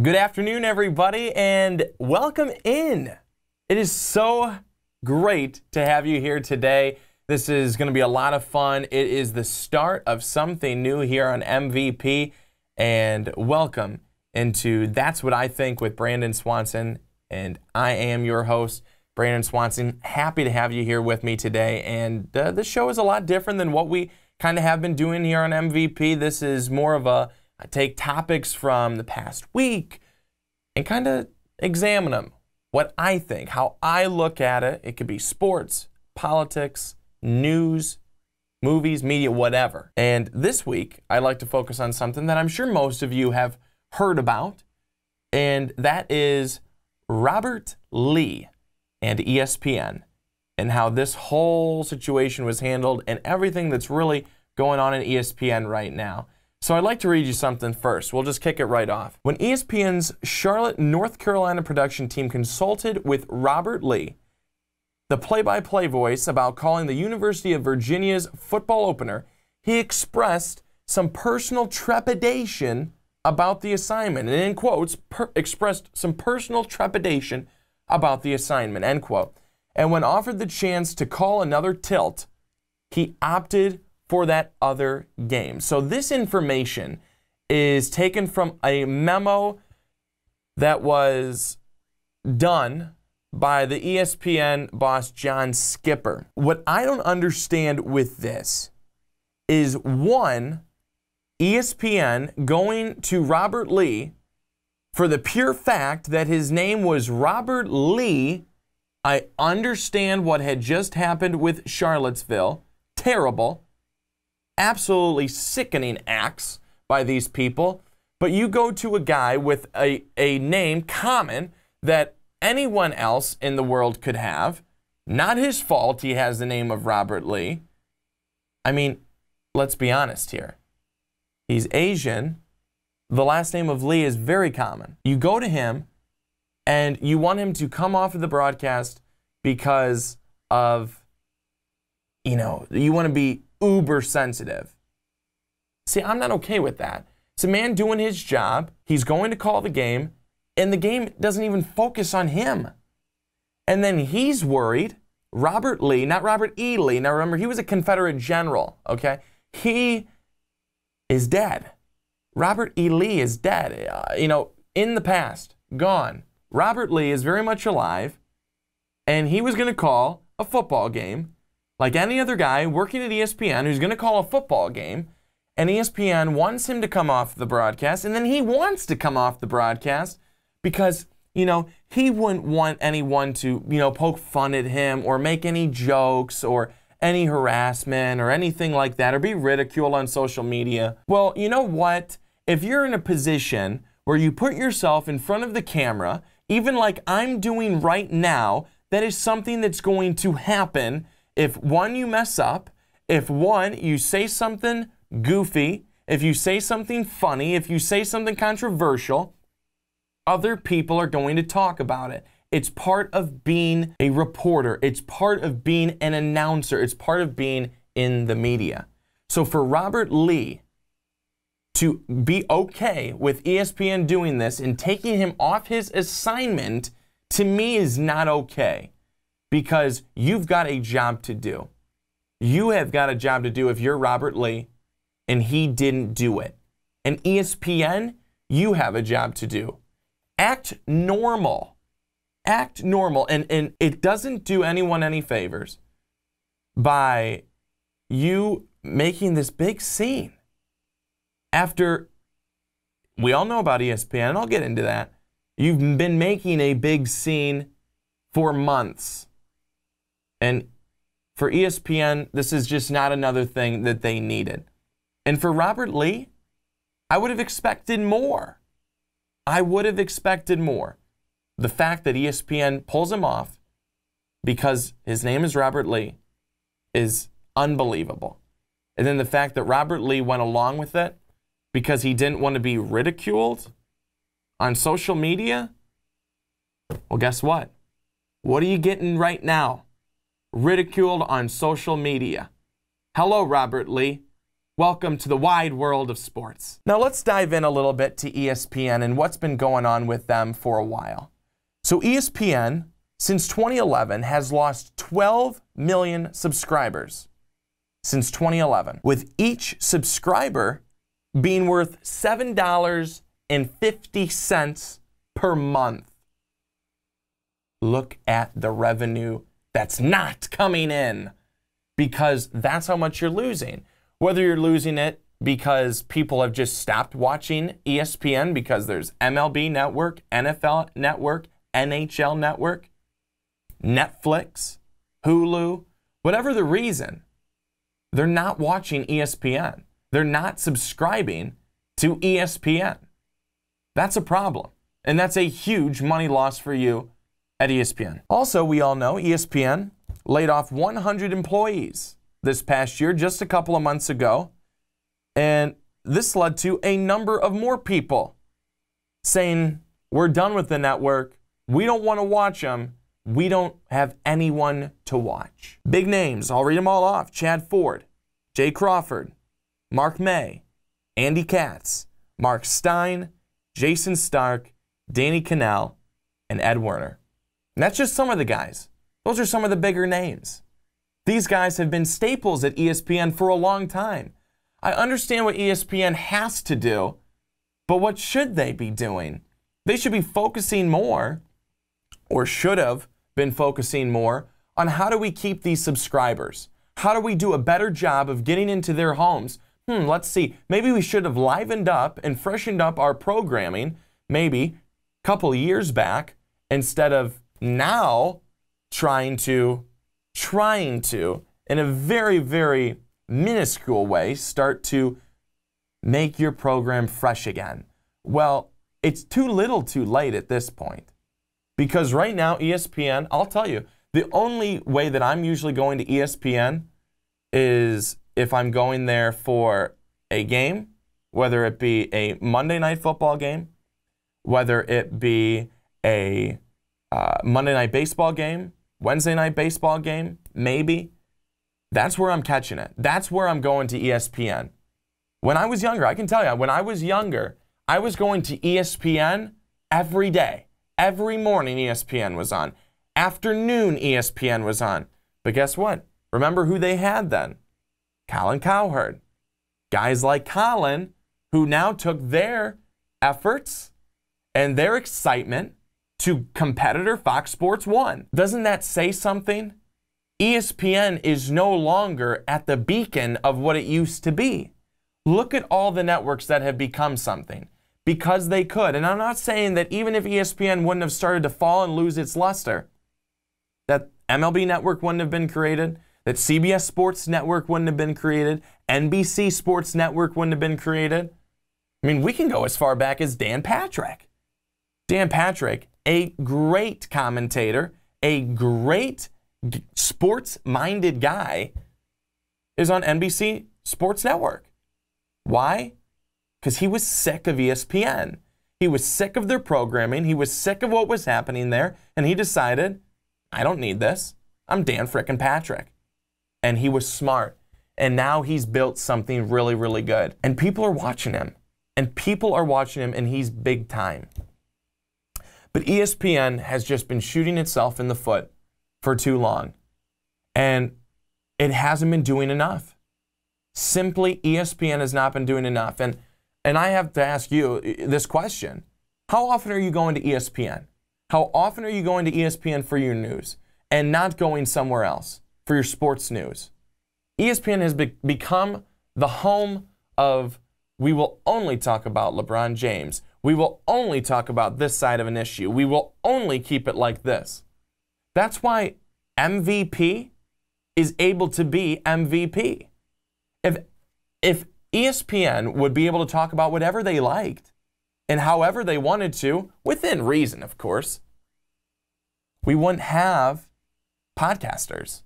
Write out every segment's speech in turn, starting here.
Good afternoon, everybody, and welcome in. It is so great to have you here today. This is going to be a lot of fun. It is the start of something new here on MVP, and welcome into That's What I Think with Brandon Swanson, and I am your host, Brandon Swanson. Happy to have you here with me today, and this show is a lot different than what we kind of have been doing here on MVP. This is more of a I take topics from the past week and kind of examine them. What I think, how I look at it. It could be sports, politics, news, movies, media, whatever. And this week, I like to focus on something that I'm sure most of you have heard about, and that is Robert Lee and ESPN and how this whole situation was handled and everything that's really going on in ESPN right now. So I'd like to read you something first. We'll just kick it right off. When ESPN's Charlotte, North Carolina production team consulted with Robert Lee, the play-by-play voice, about calling the University of Virginia's football opener, he expressed some personal trepidation about the assignment, and in quotes, expressed some personal trepidation about the assignment, end quote. And when offered the chance to call another tilt, he opted for that other game. So this information is taken from a memo that was done by the ESPN boss, John Skipper. What I don't understand with this is, one, ESPN going to Robert Lee for the pure fact that his name was Robert Lee. I understand what had just happened with Charlottesville. Terrible. Absolutely sickening acts by these people. But you go to a guy with a name common that anyone else in the world could have. Not his fault he has the name of Robert Lee. I mean, let's be honest here. He's Asian. The last name of Lee is very common. You go to him and you want him to come off of the broadcast because of, you want to be uber sensitive. See, I'm not okay with that. It's a man doing his job. He's going to call the game, and the game doesn't even focus on him. And then he's worried. Robert Lee, not Robert E. Lee. Now remember, he was a Confederate general, okay? He is dead. Robert E. Lee is dead. In the past, gone. Robert Lee is very much alive, and he was going to call a football game like any other guy working at ESPN who's going to call a football game, and ESPN wants him to come off the broadcast, and then he wants to come off the broadcast because, he wouldn't want anyone to, poke fun at him or make any jokes or any harassment or anything like that or be ridiculed on social media. Well, you know what? If you're in a position where you put yourself in front of the camera, even like I'm doing right now, that is something that's going to happen. If one, you mess up, if one, you say something goofy, if you say something funny, if you say something controversial, other people are going to talk about it. It's part of being a reporter. It's part of being an announcer. It's part of being in the media. So for Robert Lee to be okay with ESPN doing this and taking him off his assignment, to me is not okay. Because you've got a job to do. You have got a job to do if you're Robert Lee and he didn't do it. And ESPN, you have a job to do. Act normal. Act normal. And it doesn't do anyone any favors by you making this big scene. After, we all know about ESPN, and I'll get into that. You've been making a big scene for months. And for ESPN, this is just not another thing that they needed. And for Robert Lee, I would have expected more. I would have expected more. The fact that ESPN pulls him off because his name is Robert Lee is unbelievable. And then the fact that Robert Lee went along with it because he didn't want to be ridiculed on social media, well, guess what? What are you getting right now? Ridiculed on social media. Hello, Robert Lee. Welcome to the wide world of sports. Now let's dive in a little bit to ESPN and what's been going on with them for a while. So ESPN, since 2011, has lost 12 million subscribers. Since 2011, with each subscriber being worth $7.50 per month. Look at the revenue that's not coming in, because that's how much you're losing. Whether you're losing it because people have just stopped watching ESPN because there's MLB Network, NFL Network, NHL Network, Netflix, Hulu, whatever the reason, they're not watching ESPN. They're not subscribing to ESPN. That's a problem. And that's a huge money loss for you at ESPN. Also, we all know ESPN laid off 100 employees this past year, just a couple of months ago. And this led to a number of more people saying, we're done with the network. We don't want to watch them. We don't have anyone to watch. Big names, I'll read them all off. Chad Ford, Jay Crawford, Mark May, Andy Katz, Mark Stein, Jason Stark, Danny Kanell, and Ed Werner. And that's just some of the guys. Those are some of the bigger names. These guys have been staples at ESPN for a long time. I understand what ESPN has to do, but what should they be doing? They should be focusing more, or should have been focusing more, on how do we keep these subscribers? How do we do a better job of getting into their homes? Let's see. Maybe we should have livened up and freshened up our programming maybe a couple years back, instead of now trying to, in a very, very minuscule way, start to make your program fresh again. Well, it's too little too late at this point. Because right now, ESPN, I'll tell you, the only way that I'm usually going to ESPN is if I'm going there for a game, whether it be a Monday Night Football game, whether it be a Monday Night Baseball game, Wednesday Night Baseball game, maybe. That's where I'm catching it. That's where I'm going to ESPN. When I was younger, I can tell you, when I was younger, I was going to ESPN every day. Every morning ESPN was on. Afternoon ESPN was on. But guess what? Remember who they had then? Colin Cowherd. Guys like Colin, who now took their efforts and their excitement to competitor Fox Sports 1. Doesn't that say something? ESPN is no longer at the beacon of what it used to be. Look at all the networks that have become something because they could. And I'm not saying that even if ESPN wouldn't have started to fall and lose its luster, that MLB Network wouldn't have been created, that CBS Sports Network wouldn't have been created, NBC Sports Network wouldn't have been created. I mean, we can go as far back as Dan Patrick. Dan Patrick, a great commentator, a great sports-minded guy, is on NBC Sports Network. Why? Because he was sick of ESPN. He was sick of their programming. He was sick of what was happening there. And he decided, I don't need this. I'm Dan frickin' Patrick. And he was smart. And now he's built something really, really good. And people are watching him. And people are watching him, and he's big time. But ESPN has just been shooting itself in the foot for too long. And it hasn't been doing enough. Simply, ESPN has not been doing enough. And I have to ask you this question. How often are you going to ESPN? How often are you going to ESPN for your news and not going somewhere else for your sports news? ESPN has become the home of, we will only talk about LeBron James. We will only talk about this side of an issue. We will only keep it like this. That's why MVP is able to be MVP. If ESPN would be able to talk about whatever they liked and however they wanted to, within reason, of course, we wouldn't have podcasters.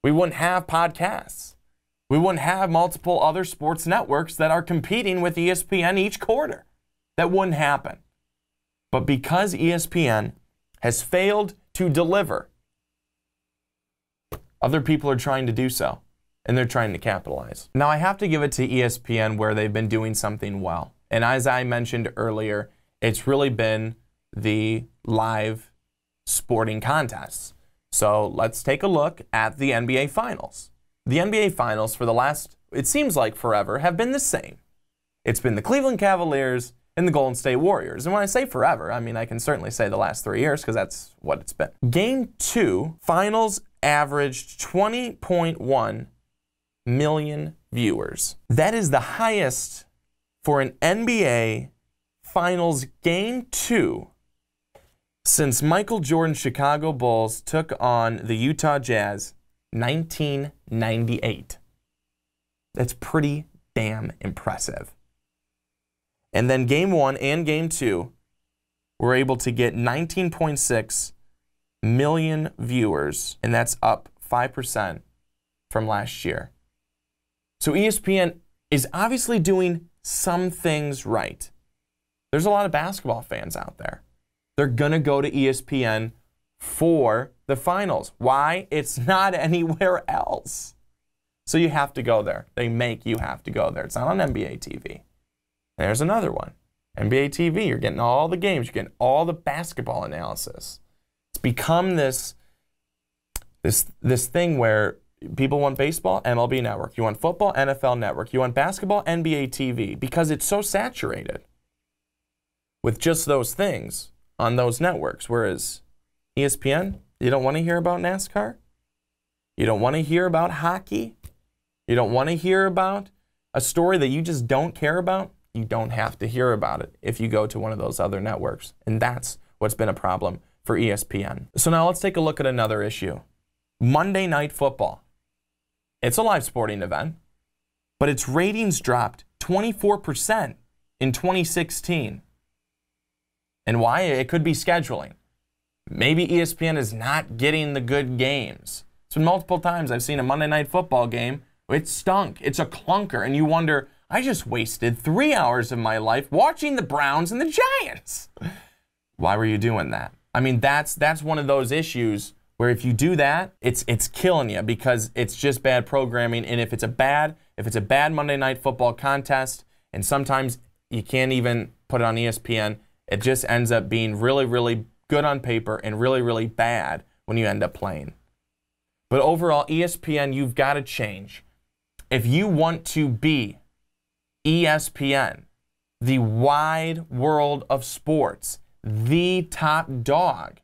We wouldn't have podcasts. We wouldn't have multiple other sports networks that are competing with ESPN each quarter. That wouldn't happen. But because ESPN has failed to deliver, other people are trying to do so. and they're trying to capitalize. Now, I have to give it to ESPN where they've been doing something well. And as I mentioned earlier, it's really been the live sporting contests. So let's take a look at the NBA Finals. The NBA Finals for the last, it seems like forever, have been the same. It's been the Cleveland Cavaliers and the Golden State Warriors. And when I say forever, I mean I can certainly say the last 3 years because that's what it's been. Game 2, Finals averaged 20.1 million viewers. That is the highest for an NBA Finals Game 2 since Michael Jordan's Chicago Bulls took on the Utah Jazz 1998. That's pretty damn impressive. And then Game 1 and Game 2 were able to get 19.6 million viewers, and that's up 5% from last year. So ESPN is obviously doing some things right. There's a lot of basketball fans out there. They're going to go to ESPN for the finals. Why? It's not anywhere else. So you have to go there. They make you have to go there. It's not on NBA TV. There's another one. NBA TV, you're getting all the games. You're getting all the basketball analysis. It's become this thing where people want baseball, MLB Network. You want football, NFL Network. You want basketball, NBA TV, because it's so saturated with just those things on those networks. Whereas ESPN, you don't want to hear about NASCAR? You don't want to hear about hockey? You don't want to hear about a story that you just don't care about? You don't have to hear about it if you go to one of those other networks. And that's what's been a problem for ESPN. So now let's take a look at another issue. Monday Night Football. It's a live sporting event, but its ratings dropped 24% in 2016. And why? It could be scheduling. Maybe ESPN is not getting the good games. It's been multiple times I've seen a Monday Night Football game. It stunk. It's a clunker. And you wonder, I just wasted 3 hours of my life watching the Browns and the Giants. Why were you doing that? I mean, that's one of those issues where if you do that, it's killing you because it's just bad programming. And if it's a bad Monday Night Football contest, and sometimes you can't even put it on ESPN, it just ends up being really, really good on paper and really, really bad when you end up playing. But overall, ESPN, you've got to change. If you want to be ESPN, the wide world of sports, the top dog,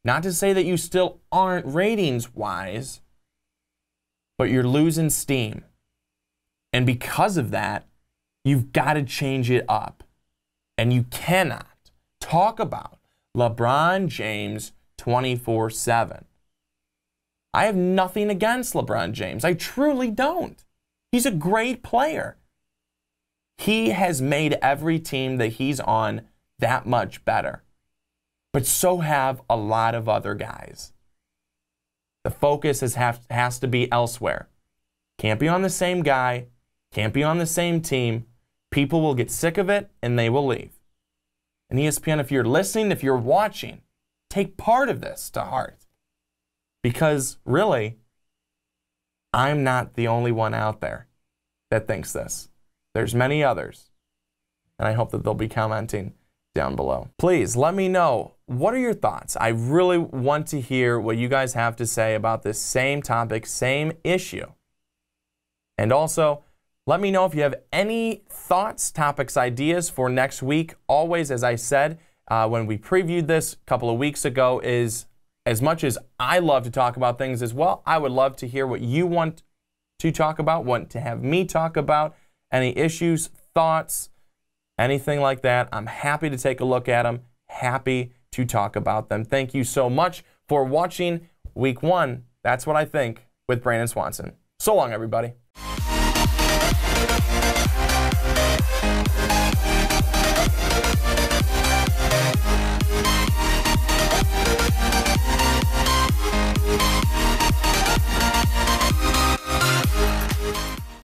not to say that you still aren't ratings-wise, but you're losing steam. And because of that, you've got to change it up. And you cannot talk about LeBron James 24/7. I have nothing against LeBron James. I truly don't. He's a great player. He has made every team that he's on that much better. But so have a lot of other guys. The focus has to be elsewhere. Can't be on the same guy. Can't be on the same team. People will get sick of it and they will leave. And ESPN, if you're listening, if you're watching, take part of this to heart. Because really, I'm not the only one out there that thinks this. There's many others. And I hope that they'll be commenting down below. Please let me know, what are your thoughts? I really want to hear what you guys have to say about this same topic, same issue. And also, let me know if you have any thoughts, topics, ideas for next week. Always, as I said, when we previewed this a couple of weeks ago, is as much as I love to talk about things as well, I would love to hear what you want to talk about, want to have me talk about, any issues, thoughts, anything like that. I'm happy to take a look at them, happy to talk about them. Thank you so much for watching Week 1. That's what I think with Brandon Swanson. So long, everybody.